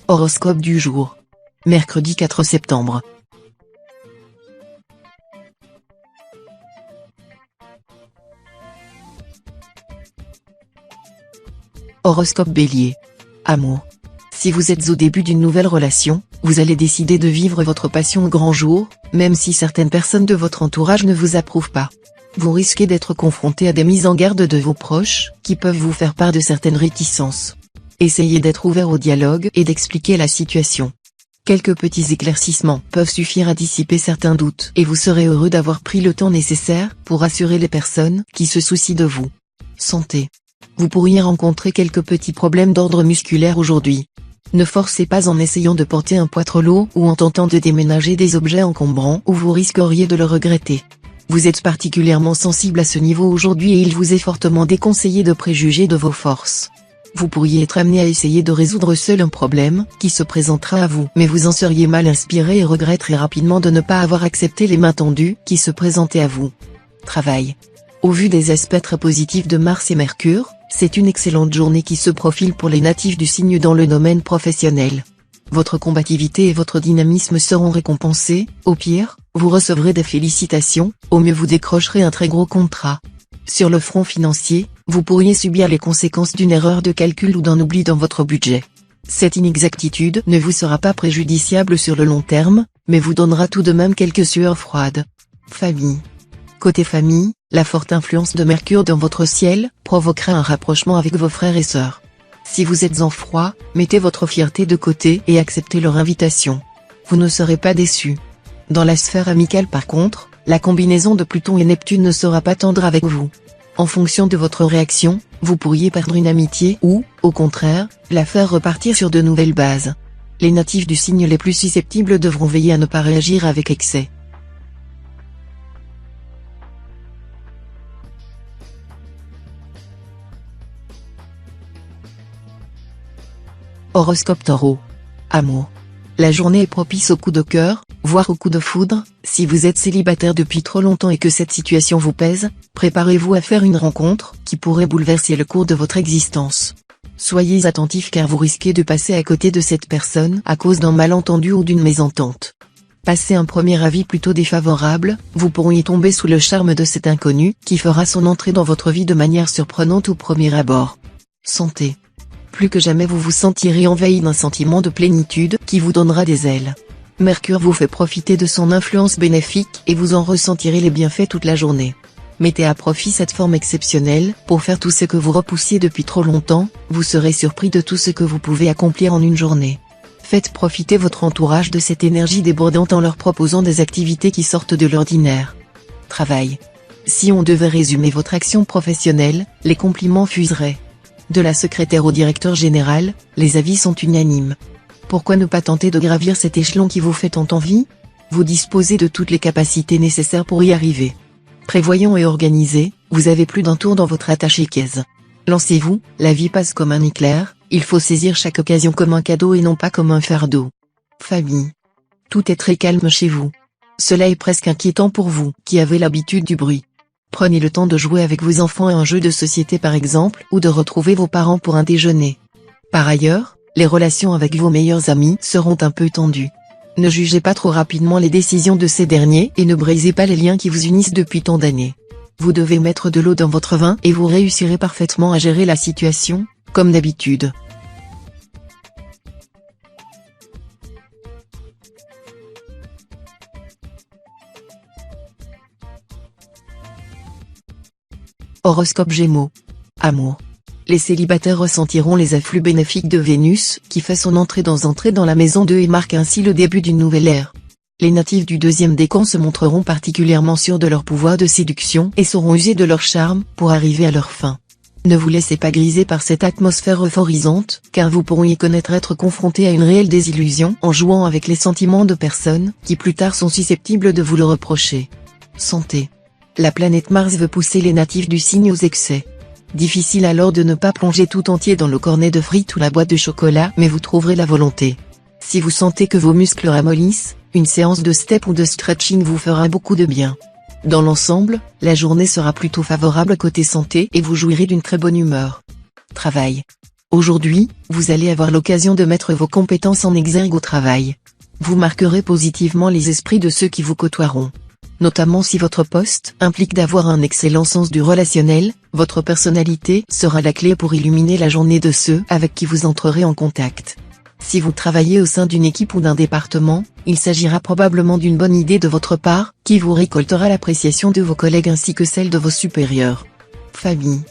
Horoscope du jour. Mercredi 4 septembre. Horoscope Bélier. Amour. Si vous êtes au début d'une nouvelle relation, vous allez décider de vivre votre passion au grand jour, même si certaines personnes de votre entourage ne vous approuvent pas. Vous risquez d'être confronté à des mises en garde de vos proches, qui peuvent vous faire part de certaines réticences. Essayez d'être ouvert au dialogue et d'expliquer la situation. Quelques petits éclaircissements peuvent suffire à dissiper certains doutes et vous serez heureux d'avoir pris le temps nécessaire pour rassurer les personnes qui se soucient de vous. Santé. Vous pourriez rencontrer quelques petits problèmes d'ordre musculaire aujourd'hui. Ne forcez pas en essayant de porter un poids trop lourd ou en tentant de déménager des objets encombrants où vous risqueriez de le regretter. Vous êtes particulièrement sensible à ce niveau aujourd'hui et il vous est fortement déconseillé de préjuger de vos forces. Vous pourriez être amené à essayer de résoudre seul un problème qui se présentera à vous, mais vous en seriez mal inspiré et regretterez rapidement de ne pas avoir accepté les mains tendues qui se présentaient à vous. Travail. Au vu des aspects très positifs de Mars et Mercure, c'est une excellente journée qui se profile pour les natifs du signe dans le domaine professionnel. Votre combativité et votre dynamisme seront récompensés, au pire, vous recevrez des félicitations, au mieux vous décrocherez un très gros contrat. Sur le front financier, vous pourriez subir les conséquences d'une erreur de calcul ou d'un oubli dans votre budget. Cette inexactitude ne vous sera pas préjudiciable sur le long terme, mais vous donnera tout de même quelques sueurs froides. Famille. Côté famille, la forte influence de Mercure dans votre ciel provoquera un rapprochement avec vos frères et sœurs. Si vous êtes en froid, mettez votre fierté de côté et acceptez leur invitation. Vous ne serez pas déçus. Dans la sphère amicale par contre, la combinaison de Pluton et Neptune ne sera pas tendre avec vous. En fonction de votre réaction, vous pourriez perdre une amitié ou, au contraire, la faire repartir sur de nouvelles bases. Les natifs du signe les plus susceptibles devront veiller à ne pas réagir avec excès. Horoscope Taureau. Amour. La journée est propice au coup de cœur, voire au coup de foudre. Si vous êtes célibataire depuis trop longtemps et que cette situation vous pèse, préparez-vous à faire une rencontre qui pourrait bouleverser le cours de votre existence. Soyez attentif car vous risquez de passer à côté de cette personne à cause d'un malentendu ou d'une mésentente. Passé un premier avis plutôt défavorable, vous pourriez tomber sous le charme de cet inconnu qui fera son entrée dans votre vie de manière surprenante au premier abord. Santé. Plus que jamais vous vous sentirez envahi d'un sentiment de plénitude qui vous donnera des ailes. Mercure vous fait profiter de son influence bénéfique et vous en ressentirez les bienfaits toute la journée. Mettez à profit cette forme exceptionnelle pour faire tout ce que vous repoussiez depuis trop longtemps, vous serez surpris de tout ce que vous pouvez accomplir en une journée. Faites profiter votre entourage de cette énergie débordante en leur proposant des activités qui sortent de l'ordinaire. Travail. Si on devait résumer votre action professionnelle, les compliments fuseraient. De la secrétaire au directeur général, les avis sont unanimes. Pourquoi ne pas tenter de gravir cet échelon qui vous fait tant envie? Vous disposez de toutes les capacités nécessaires pour y arriver. Prévoyant et organisé, vous avez plus d'un tour dans votre attaché-caisse. Lancez-vous, la vie passe comme un éclair, il faut saisir chaque occasion comme un cadeau et non pas comme un fardeau. Famille. Tout est très calme chez vous. Cela est presque inquiétant pour vous, qui avez l'habitude du bruit. Prenez le temps de jouer avec vos enfants à un jeu de société par exemple, ou de retrouver vos parents pour un déjeuner. Par ailleurs, les relations avec vos meilleurs amis seront un peu tendues. Ne jugez pas trop rapidement les décisions de ces derniers et ne brisez pas les liens qui vous unissent depuis tant d'années. Vous devez mettre de l'eau dans votre vin et vous réussirez parfaitement à gérer la situation, comme d'habitude. Horoscope Gémeaux. Amour. Les célibataires ressentiront les afflux bénéfiques de Vénus, qui fait son entrée dans la maison 2 et marque ainsi le début d'une nouvelle ère. Les natifs du deuxième décan se montreront particulièrement sûrs de leur pouvoir de séduction et sauront user de leur charme pour arriver à leur fin. Ne vous laissez pas griser par cette atmosphère euphorisante, car vous pourriez connaître être confronté à une réelle désillusion en jouant avec les sentiments de personnes qui plus tard sont susceptibles de vous le reprocher. Santé. La planète Mars veut pousser les natifs du signe aux excès. Difficile alors de ne pas plonger tout entier dans le cornet de frites ou la boîte de chocolat, mais vous trouverez la volonté. Si vous sentez que vos muscles ramollissent, une séance de step ou de stretching vous fera beaucoup de bien. Dans l'ensemble, la journée sera plutôt favorable côté santé et vous jouirez d'une très bonne humeur. Travail. Aujourd'hui, vous allez avoir l'occasion de mettre vos compétences en exergue au travail. Vous marquerez positivement les esprits de ceux qui vous côtoieront. Notamment si votre poste implique d'avoir un excellent sens du relationnel, votre personnalité sera la clé pour illuminer la journée de ceux avec qui vous entrerez en contact. Si vous travaillez au sein d'une équipe ou d'un département, il s'agira probablement d'une bonne idée de votre part, qui vous récoltera l'appréciation de vos collègues ainsi que celle de vos supérieurs. Famille.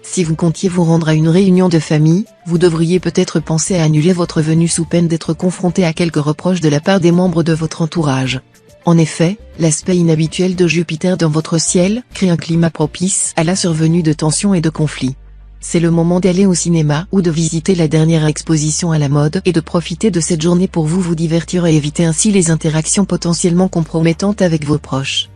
Si vous comptiez vous rendre à une réunion de famille, vous devriez peut-être penser à annuler votre venue sous peine d'être confronté à quelques reproches de la part des membres de votre entourage. En effet, l'aspect inhabituel de Jupiter dans votre ciel crée un climat propice à la survenue de tensions et de conflits. C'est le moment d'aller au cinéma ou de visiter la dernière exposition à la mode et de profiter de cette journée pour vous divertir et éviter ainsi les interactions potentiellement compromettantes avec vos proches.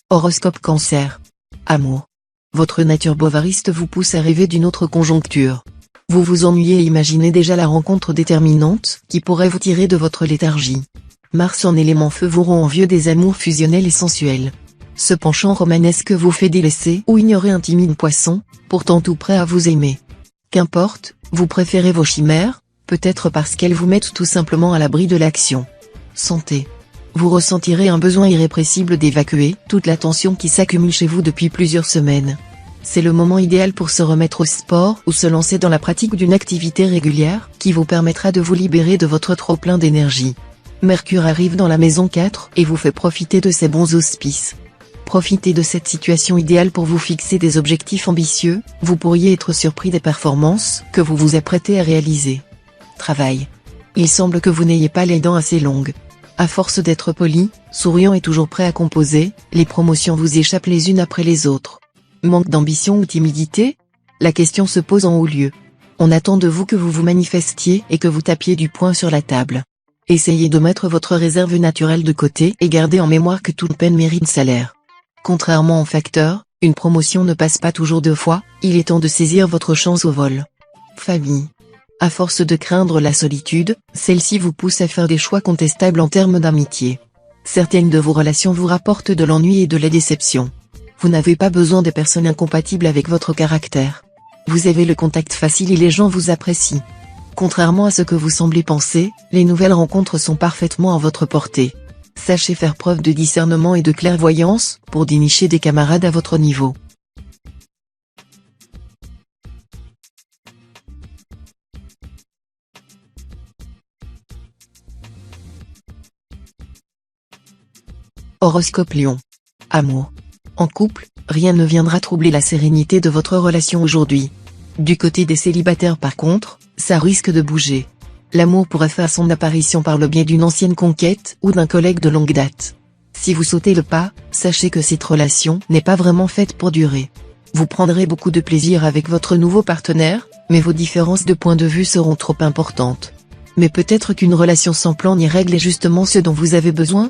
Horoscope Cancer. Amour. Votre nature bovariste vous pousse à rêver d'une autre conjoncture. Vous vous ennuyez et imaginez déjà la rencontre déterminante, qui pourrait vous tirer de votre léthargie. Mars en élément feu vous rend envieux des amours fusionnels et sensuels. Ce penchant romanesque vous fait délaisser ou ignorer un timide poisson, pourtant tout prêt à vous aimer. Qu'importe, vous préférez vos chimères, peut-être parce qu'elles vous mettent tout simplement à l'abri de l'action. Santé. Vous ressentirez un besoin irrépressible d'évacuer toute la tension qui s'accumule chez vous depuis plusieurs semaines. C'est le moment idéal pour se remettre au sport ou se lancer dans la pratique d'une activité régulière qui vous permettra de vous libérer de votre trop-plein d'énergie. Mercure arrive dans la maison 4 et vous fait profiter de ses bons auspices. Profitez de cette situation idéale pour vous fixer des objectifs ambitieux, vous pourriez être surpris des performances que vous vous apprêtez à réaliser. Travail. Il semble que vous n'ayez pas les dents assez longues. À force d'être poli, souriant et toujours prêt à composer, les promotions vous échappent les unes après les autres. Manque d'ambition ou timidité? La question se pose en haut lieu. On attend de vous que vous vous manifestiez et que vous tapiez du poing sur la table. Essayez de mettre votre réserve naturelle de côté et gardez en mémoire que toute peine mérite salaire. Contrairement aux facteurs, une promotion ne passe pas toujours 2 fois, il est temps de saisir votre chance au vol. Famille. À force de craindre la solitude, celle-ci vous pousse à faire des choix contestables en termes d'amitié. Certaines de vos relations vous rapportent de l'ennui et de la déception. Vous n'avez pas besoin de personnes incompatibles avec votre caractère. Vous avez le contact facile et les gens vous apprécient. Contrairement à ce que vous semblez penser, les nouvelles rencontres sont parfaitement à votre portée. Sachez faire preuve de discernement et de clairvoyance pour dénicher des camarades à votre niveau. Horoscope Lion. Amour. En couple, rien ne viendra troubler la sérénité de votre relation aujourd'hui. Du côté des célibataires par contre, ça risque de bouger. L'amour pourrait faire son apparition par le biais d'une ancienne conquête ou d'un collègue de longue date. Si vous sautez le pas, sachez que cette relation n'est pas vraiment faite pour durer. Vous prendrez beaucoup de plaisir avec votre nouveau partenaire, mais vos différences de point de vue seront trop importantes. Mais peut-être qu'une relation sans plan ni règle est justement ce dont vous avez besoin?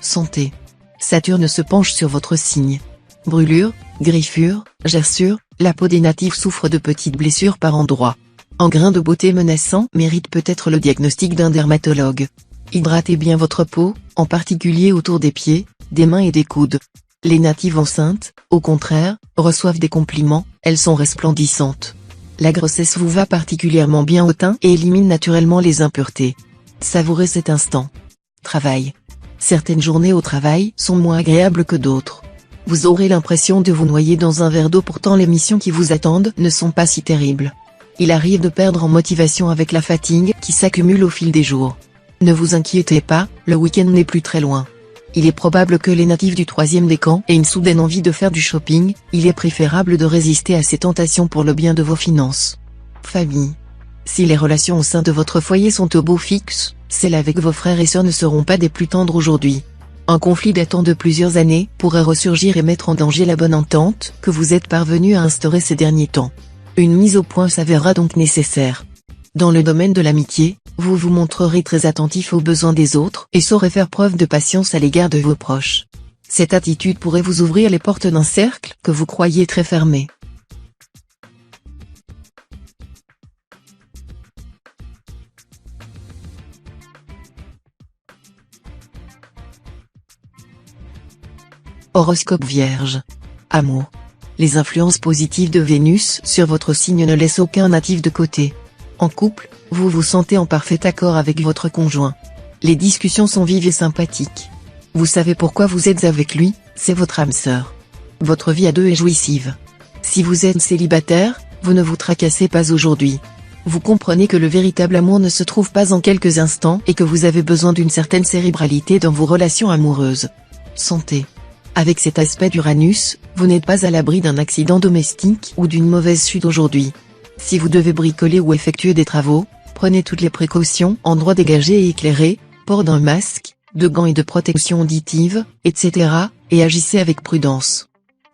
Santé. Saturne se penche sur votre signe. Brûlures, griffures, gerçures, la peau des natifs souffre de petites blessures par endroits. Un grain de beauté menaçant mérite peut-être le diagnostic d'un dermatologue. Hydratez bien votre peau, en particulier autour des pieds, des mains et des coudes. Les natives enceintes, au contraire, reçoivent des compliments, elles sont resplendissantes. La grossesse vous va particulièrement bien au teint et élimine naturellement les impuretés. Savourez cet instant. Travail. Certaines journées au travail sont moins agréables que d'autres. Vous aurez l'impression de vous noyer dans un verre d'eau, pourtant les missions qui vous attendent ne sont pas si terribles. Il arrive de perdre en motivation avec la fatigue qui s'accumule au fil des jours. Ne vous inquiétez pas, le week-end n'est plus très loin. Il est probable que les natifs du 3e décan aient une soudaine envie de faire du shopping, il est préférable de résister à ces tentations pour le bien de vos finances. Famille. Si les relations au sein de votre foyer sont au beau fixe, celles avec vos frères et sœurs ne seront pas des plus tendres aujourd'hui. Un conflit datant de plusieurs années pourrait ressurgir et mettre en danger la bonne entente que vous êtes parvenu à instaurer ces derniers temps. Une mise au point s'avérera donc nécessaire. Dans le domaine de l'amitié, vous vous montrerez très attentif aux besoins des autres et saurez faire preuve de patience à l'égard de vos proches. Cette attitude pourrait vous ouvrir les portes d'un cercle que vous croyiez très fermé. Horoscope Vierge. Amour. Les influences positives de Vénus sur votre signe ne laissent aucun natif de côté. En couple, vous vous sentez en parfait accord avec votre conjoint. Les discussions sont vives et sympathiques. Vous savez pourquoi vous êtes avec lui, c'est votre âme sœur. Votre vie à deux est jouissive. Si vous êtes célibataire, vous ne vous tracassez pas aujourd'hui. Vous comprenez que le véritable amour ne se trouve pas en quelques instants et que vous avez besoin d'une certaine cérébralité dans vos relations amoureuses. Santé. Avec cet aspect d'Uranus, vous n'êtes pas à l'abri d'un accident domestique ou d'une mauvaise chute aujourd'hui. Si vous devez bricoler ou effectuer des travaux, prenez toutes les précautions, endroits dégagés et éclairés, port d'un masque, de gants et de protection auditive, etc., et agissez avec prudence.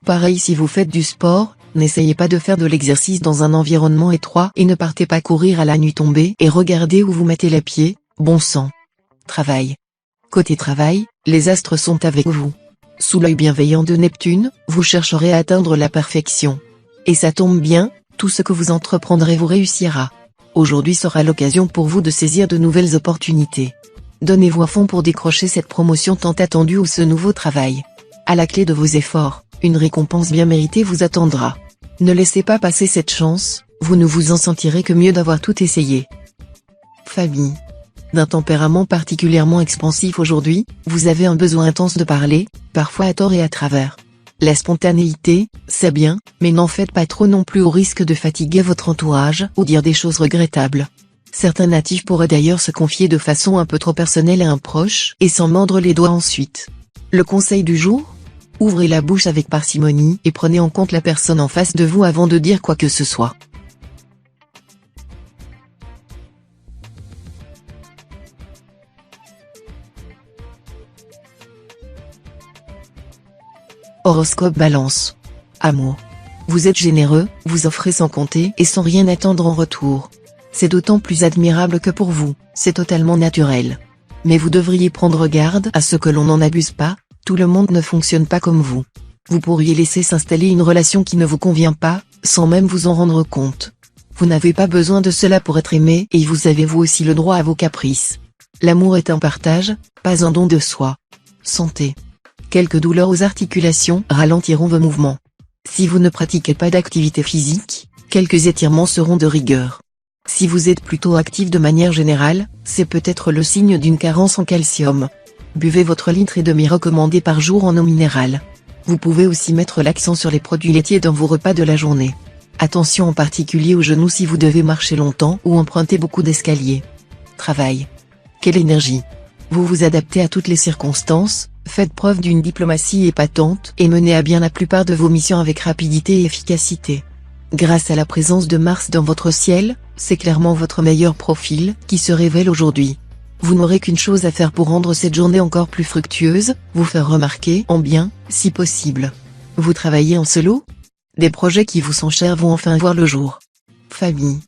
Pareil si vous faites du sport, n'essayez pas de faire de l'exercice dans un environnement étroit et ne partez pas courir à la nuit tombée et regardez où vous mettez les pieds, bon sang. Travail. Côté travail, les astres sont avec vous. Sous l'œil bienveillant de Neptune, vous chercherez à atteindre la perfection. Et ça tombe bien, tout ce que vous entreprendrez vous réussira. Aujourd'hui sera l'occasion pour vous de saisir de nouvelles opportunités. Donnez-vous à fond pour décrocher cette promotion tant attendue ou ce nouveau travail. À la clé de vos efforts, une récompense bien méritée vous attendra. Ne laissez pas passer cette chance, vous ne vous en sentirez que mieux d'avoir tout essayé. Famille. D'un tempérament particulièrement expansif aujourd'hui, vous avez un besoin intense de parler, parfois à tort et à travers. La spontanéité, c'est bien, mais n'en faites pas trop non plus au risque de fatiguer votre entourage ou dire des choses regrettables. Certains natifs pourraient d'ailleurs se confier de façon un peu trop personnelle à un proche et s'en mordre les doigts ensuite. Le conseil du jour ? Ouvrez la bouche avec parcimonie et prenez en compte la personne en face de vous avant de dire quoi que ce soit. Horoscope Balance. Amour. Vous êtes généreux, vous offrez sans compter et sans rien attendre en retour. C'est d'autant plus admirable que pour vous, c'est totalement naturel. Mais vous devriez prendre garde à ce que l'on n'en abuse pas, tout le monde ne fonctionne pas comme vous. Vous pourriez laisser s'installer une relation qui ne vous convient pas, sans même vous en rendre compte. Vous n'avez pas besoin de cela pour être aimé et vous avez vous aussi le droit à vos caprices. L'amour est un partage, pas un don de soi. Santé. Quelques douleurs aux articulations ralentiront vos mouvements. Si vous ne pratiquez pas d'activité physique, quelques étirements seront de rigueur. Si vous êtes plutôt actif de manière générale, c'est peut-être le signe d'une carence en calcium. Buvez votre litre et demi recommandé par jour en eau minérale. Vous pouvez aussi mettre l'accent sur les produits laitiers dans vos repas de la journée. Attention en particulier aux genoux si vous devez marcher longtemps ou emprunter beaucoup d'escaliers. Travail. Quelle énergie! Vous vous adaptez à toutes les circonstances, faites preuve d'une diplomatie épatante et menez à bien la plupart de vos missions avec rapidité et efficacité. Grâce à la présence de Mars dans votre ciel, c'est clairement votre meilleur profil qui se révèle aujourd'hui. Vous n'aurez qu'une chose à faire pour rendre cette journée encore plus fructueuse, vous faire remarquer en bien, si possible. Vous travaillez en solo ? Des projets qui vous sont chers vont enfin voir le jour. Famille.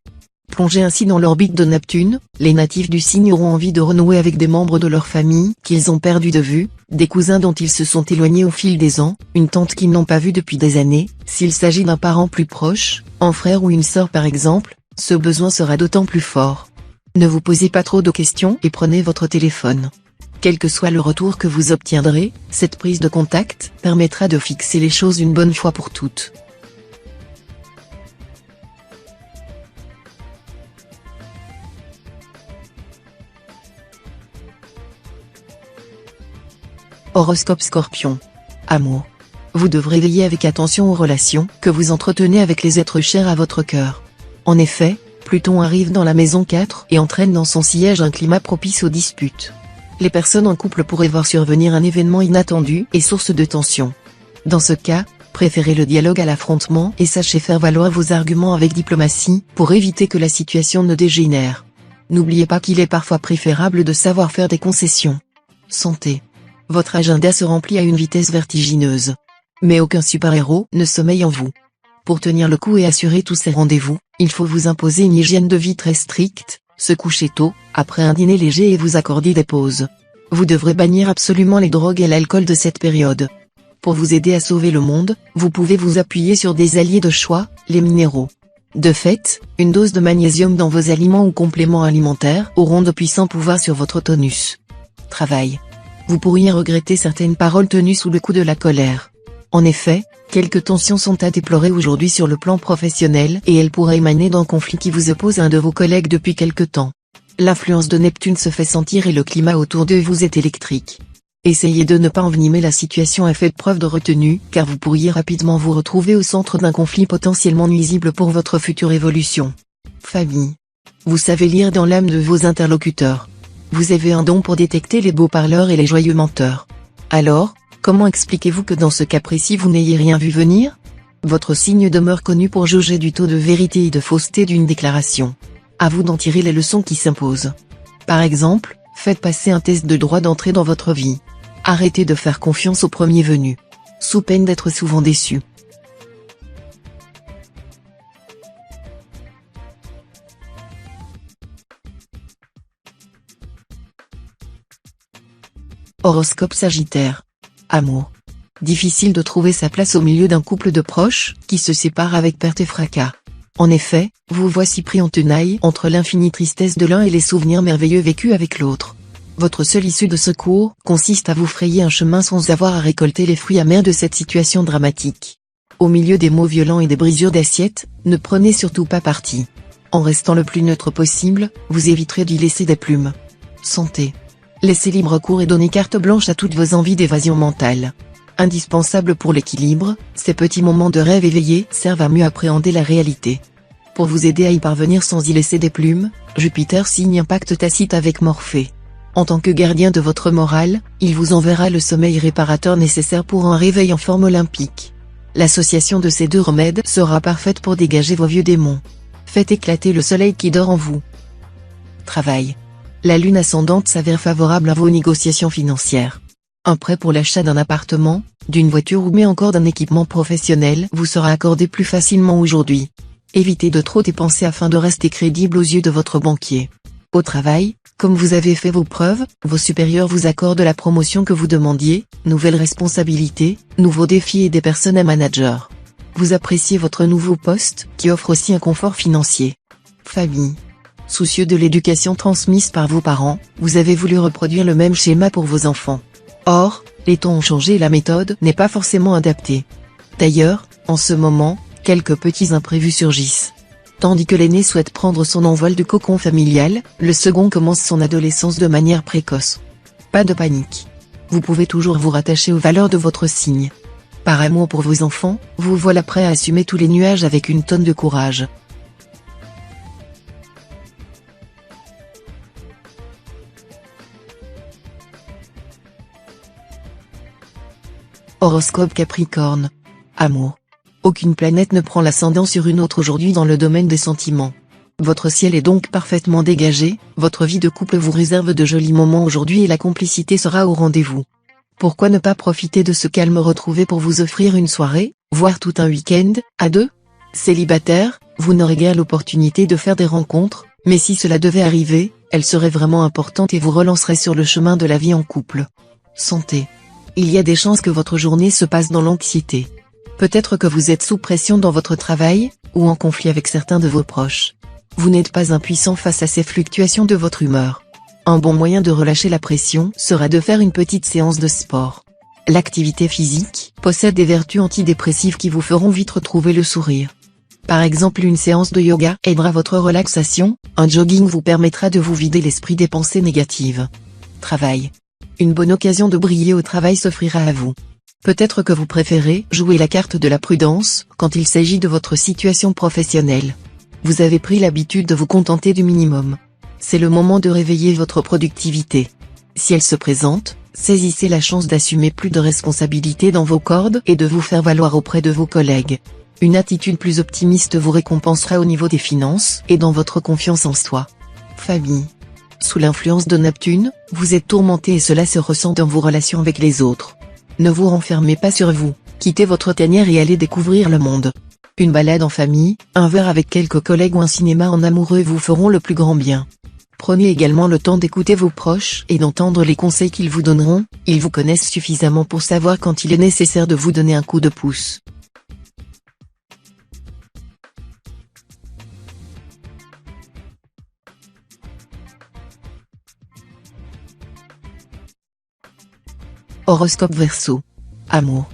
Plongés ainsi dans l'orbite de Neptune, les natifs du signe auront envie de renouer avec des membres de leur famille qu'ils ont perdus de vue, des cousins dont ils se sont éloignés au fil des ans, une tante qu'ils n'ont pas vue depuis des années, s'il s'agit d'un parent plus proche, un frère ou une sœur par exemple, ce besoin sera d'autant plus fort. Ne vous posez pas trop de questions et prenez votre téléphone. Quel que soit le retour que vous obtiendrez, cette prise de contact permettra de fixer les choses une bonne fois pour toutes. Horoscope Scorpion. Amour. Vous devrez veiller avec attention aux relations que vous entretenez avec les êtres chers à votre cœur. En effet, Pluton arrive dans la maison 4 et entraîne dans son siège un climat propice aux disputes. Les personnes en couple pourraient voir survenir un événement inattendu et source de tension. Dans ce cas, préférez le dialogue à l'affrontement et sachez faire valoir vos arguments avec diplomatie pour éviter que la situation ne dégénère. N'oubliez pas qu'il est parfois préférable de savoir faire des concessions. Santé. Votre agenda se remplit à une vitesse vertigineuse. Mais aucun super-héros ne sommeille en vous. Pour tenir le coup et assurer tous ces rendez-vous, il faut vous imposer une hygiène de vie très stricte, se coucher tôt, après un dîner léger et vous accorder des pauses. Vous devrez bannir absolument les drogues et l'alcool de cette période. Pour vous aider à sauver le monde, vous pouvez vous appuyer sur des alliés de choix, les minéraux. De fait, une dose de magnésium dans vos aliments ou compléments alimentaires auront de puissants pouvoirs sur votre tonus. Travail. Vous pourriez regretter certaines paroles tenues sous le coup de la colère. En effet, quelques tensions sont à déplorer aujourd'hui sur le plan professionnel et elles pourraient émaner d'un conflit qui vous oppose à un de vos collègues depuis quelque temps. L'influence de Neptune se fait sentir et le climat autour de vous est électrique. Essayez de ne pas envenimer la situation et faites preuve de retenue, car vous pourriez rapidement vous retrouver au centre d'un conflit potentiellement nuisible pour votre future évolution. Famille. Vous savez lire dans l'âme de vos interlocuteurs. Vous avez un don pour détecter les beaux parleurs et les joyeux menteurs. Alors, comment expliquez-vous que dans ce cas précis vous n'ayez rien vu venir? Votre signe demeure connu pour jauger du taux de vérité et de fausseté d'une déclaration. À vous d'en tirer les leçons qui s'imposent. Par exemple, faites passer un test de droit d'entrée dans votre vie. Arrêtez de faire confiance au premier venu. Sous peine d'être souvent déçu. Horoscope Sagittaire. Amour. Difficile de trouver sa place au milieu d'un couple de proches, qui se sépare avec perte et fracas. En effet, vous voici pris en tenaille entre l'infinie tristesse de l'un et les souvenirs merveilleux vécus avec l'autre. Votre seule issue de secours consiste à vous frayer un chemin sans avoir à récolter les fruits amers de cette situation dramatique. Au milieu des mots violents et des brisures d'assiettes, ne prenez surtout pas parti. En restant le plus neutre possible, vous éviterez d'y laisser des plumes. Santé. Laissez libre cours et donnez carte blanche à toutes vos envies d'évasion mentale. Indispensable pour l'équilibre, ces petits moments de rêve éveillé servent à mieux appréhender la réalité. Pour vous aider à y parvenir sans y laisser des plumes, Jupiter signe un pacte tacite avec Morphée. En tant que gardien de votre morale, il vous enverra le sommeil réparateur nécessaire pour un réveil en forme olympique. L'association de ces deux remèdes sera parfaite pour dégager vos vieux démons. Faites éclater le soleil qui dort en vous. Travail. La lune ascendante s'avère favorable à vos négociations financières. Un prêt pour l'achat d'un appartement, d'une voiture ou même encore d'un équipement professionnel vous sera accordé plus facilement aujourd'hui. Évitez de trop dépenser afin de rester crédible aux yeux de votre banquier. Au travail, comme vous avez fait vos preuves, vos supérieurs vous accordent la promotion que vous demandiez, nouvelles responsabilités, nouveaux défis et des personnes à manager. Vous appréciez votre nouveau poste, qui offre aussi un confort financier. Famille. Soucieux de l'éducation transmise par vos parents, vous avez voulu reproduire le même schéma pour vos enfants. Or, les temps ont changé et la méthode n'est pas forcément adaptée. D'ailleurs, en ce moment, quelques petits imprévus surgissent. Tandis que l'aîné souhaite prendre son envol du cocon familial, le second commence son adolescence de manière précoce. Pas de panique. Vous pouvez toujours vous rattacher aux valeurs de votre signe. Par amour pour vos enfants, vous voilà prêt à assumer tous les nuages avec une tonne de courage. Horoscope Capricorne. Amour. Aucune planète ne prend l'ascendant sur une autre aujourd'hui dans le domaine des sentiments. Votre ciel est donc parfaitement dégagé, votre vie de couple vous réserve de jolis moments aujourd'hui et la complicité sera au rendez-vous. Pourquoi ne pas profiter de ce calme retrouvé pour vous offrir une soirée, voire tout un week-end, à deux? Célibataire, vous n'aurez guère l'opportunité de faire des rencontres, mais si cela devait arriver, elles seraient vraiment importantes et vous relanceraient sur le chemin de la vie en couple. Santé. Il y a des chances que votre journée se passe dans l'anxiété. Peut-être que vous êtes sous pression dans votre travail, ou en conflit avec certains de vos proches. Vous n'êtes pas impuissant face à ces fluctuations de votre humeur. Un bon moyen de relâcher la pression sera de faire une petite séance de sport. L'activité physique possède des vertus antidépressives qui vous feront vite retrouver le sourire. Par exemple, une séance de yoga aidera votre relaxation, un jogging vous permettra de vous vider l'esprit des pensées négatives. Travail. Une bonne occasion de briller au travail s'offrira à vous. Peut-être que vous préférez jouer la carte de la prudence quand il s'agit de votre situation professionnelle. Vous avez pris l'habitude de vous contenter du minimum. C'est le moment de réveiller votre productivité. Si elle se présente, saisissez la chance d'assumer plus de responsabilités dans vos cordes et de vous faire valoir auprès de vos collègues. Une attitude plus optimiste vous récompensera au niveau des finances et dans votre confiance en soi. Famille. Sous l'influence de Neptune, vous êtes tourmenté et cela se ressent dans vos relations avec les autres. Ne vous renfermez pas sur vous, quittez votre tanière et allez découvrir le monde. Une balade en famille, un verre avec quelques collègues ou un cinéma en amoureux vous feront le plus grand bien. Prenez également le temps d'écouter vos proches et d'entendre les conseils qu'ils vous donneront, ils vous connaissent suffisamment pour savoir quand il est nécessaire de vous donner un coup de pouce. Horoscope Verseau. Amour.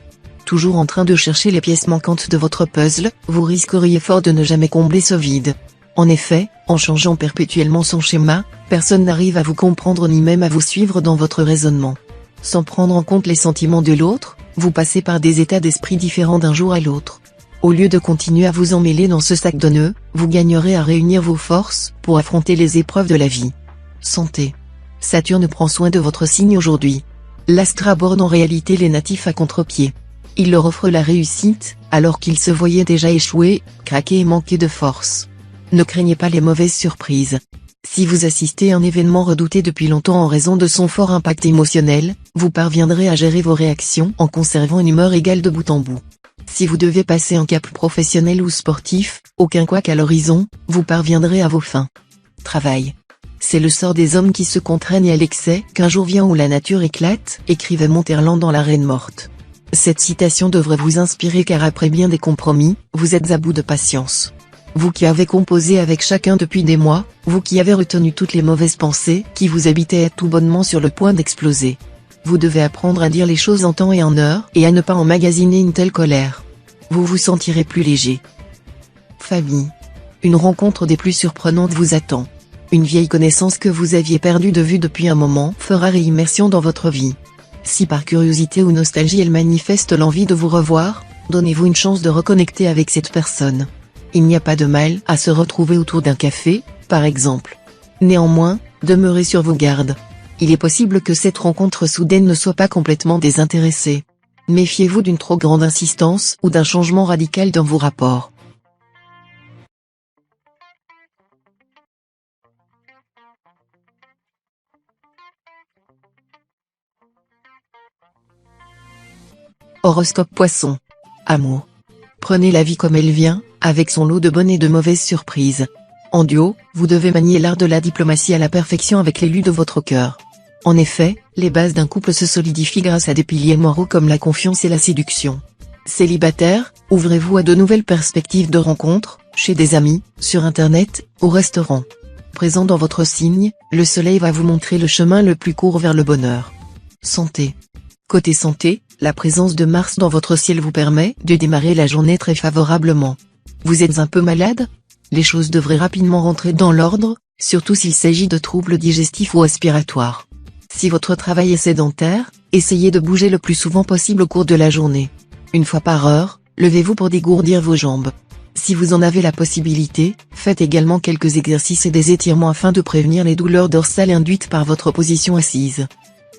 Toujours en train de chercher les pièces manquantes de votre puzzle, vous risqueriez fort de ne jamais combler ce vide. En effet, en changeant perpétuellement son schéma, personne n'arrive à vous comprendre ni même à vous suivre dans votre raisonnement. Sans prendre en compte les sentiments de l'autre, vous passez par des états d'esprit différents d'un jour à l'autre. Au lieu de continuer à vous emmêler dans ce sac de nœuds, vous gagnerez à réunir vos forces pour affronter les épreuves de la vie. Santé. Saturne prend soin de votre signe aujourd'hui. L'astre aborde en réalité les natifs à contre-pied. Il leur offre la réussite, alors qu'ils se voyaient déjà échouer, craquer et manquer de force. Ne craignez pas les mauvaises surprises. Si vous assistez à un événement redouté depuis longtemps en raison de son fort impact émotionnel, vous parviendrez à gérer vos réactions en conservant une humeur égale de bout en bout. Si vous devez passer un cap professionnel ou sportif, aucun couac à l'horizon, vous parviendrez à vos fins. Travail. C'est le sort des hommes qui se contraignent à l'excès qu'un jour vient où la nature éclate, écrivait Monterland dans La Reine morte. Cette citation devrait vous inspirer car après bien des compromis, vous êtes à bout de patience. Vous qui avez composé avec chacun depuis des mois, vous qui avez retenu toutes les mauvaises pensées qui vous habitaient êtes tout bonnement sur le point d'exploser. Vous devez apprendre à dire les choses en temps et en heure et à ne pas emmagasiner une telle colère. Vous vous sentirez plus léger. Famille. Une rencontre des plus surprenantes vous attend. Une vieille connaissance que vous aviez perdue de vue depuis un moment fera réimmersion dans votre vie. Si par curiosité ou nostalgie elle manifeste l'envie de vous revoir, donnez-vous une chance de reconnecter avec cette personne. Il n'y a pas de mal à se retrouver autour d'un café, par exemple. Néanmoins, demeurez sur vos gardes. Il est possible que cette rencontre soudaine ne soit pas complètement désintéressée. Méfiez-vous d'une trop grande insistance ou d'un changement radical dans vos rapports. Horoscope Poisson. Amour. Prenez la vie comme elle vient, avec son lot de bonnes et de mauvaises surprises. En duo, vous devez manier l'art de la diplomatie à la perfection avec l'élu de votre cœur. En effet, les bases d'un couple se solidifient grâce à des piliers moraux comme la confiance et la séduction. Célibataire, ouvrez-vous à de nouvelles perspectives de rencontres, chez des amis, sur internet, au restaurant. Présent dans votre signe, le soleil va vous montrer le chemin le plus court vers le bonheur. Santé. Côté santé, la présence de Mars dans votre ciel vous permet de démarrer la journée très favorablement. Vous êtes un peu malade? Les choses devraient rapidement rentrer dans l'ordre, surtout s'il s'agit de troubles digestifs ou aspiratoires. Si votre travail est sédentaire, essayez de bouger le plus souvent possible au cours de la journée. Une fois par heure, levez-vous pour dégourdir vos jambes. Si vous en avez la possibilité, faites également quelques exercices et des étirements afin de prévenir les douleurs dorsales induites par votre position assise.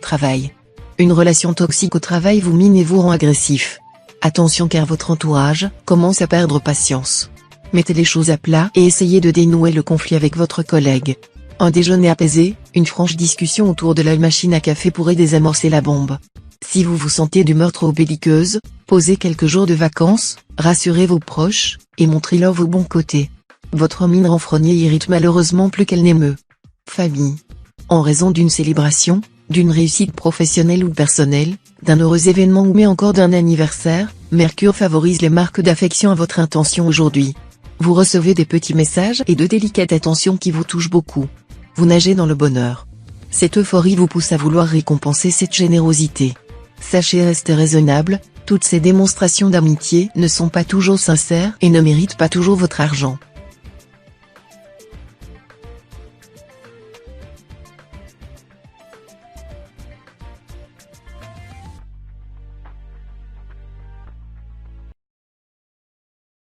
Travail. Une relation toxique au travail vous mine et vous rend agressif. Attention car votre entourage commence à perdre patience. Mettez les choses à plat et essayez de dénouer le conflit avec votre collègue. Un déjeuner apaisé, une franche discussion autour de la machine à café pourrait désamorcer la bombe. Si vous vous sentez d'humeur trop belliqueuse, posez quelques jours de vacances, rassurez vos proches, et montrez-leur vos bons côtés. Votre mine renfrognée irrite malheureusement plus qu'elle n'émeut. Famille. En raison d'une célébration, d'une réussite professionnelle ou personnelle, d'un heureux événement ou mais encore d'un anniversaire, Mercure favorise les marques d'affection à votre intention aujourd'hui. Vous recevez des petits messages et de délicates attentions qui vous touchent beaucoup. Vous nagez dans le bonheur. Cette euphorie vous pousse à vouloir récompenser cette générosité. Sachez rester raisonnable, toutes ces démonstrations d'amitié ne sont pas toujours sincères et ne méritent pas toujours votre argent.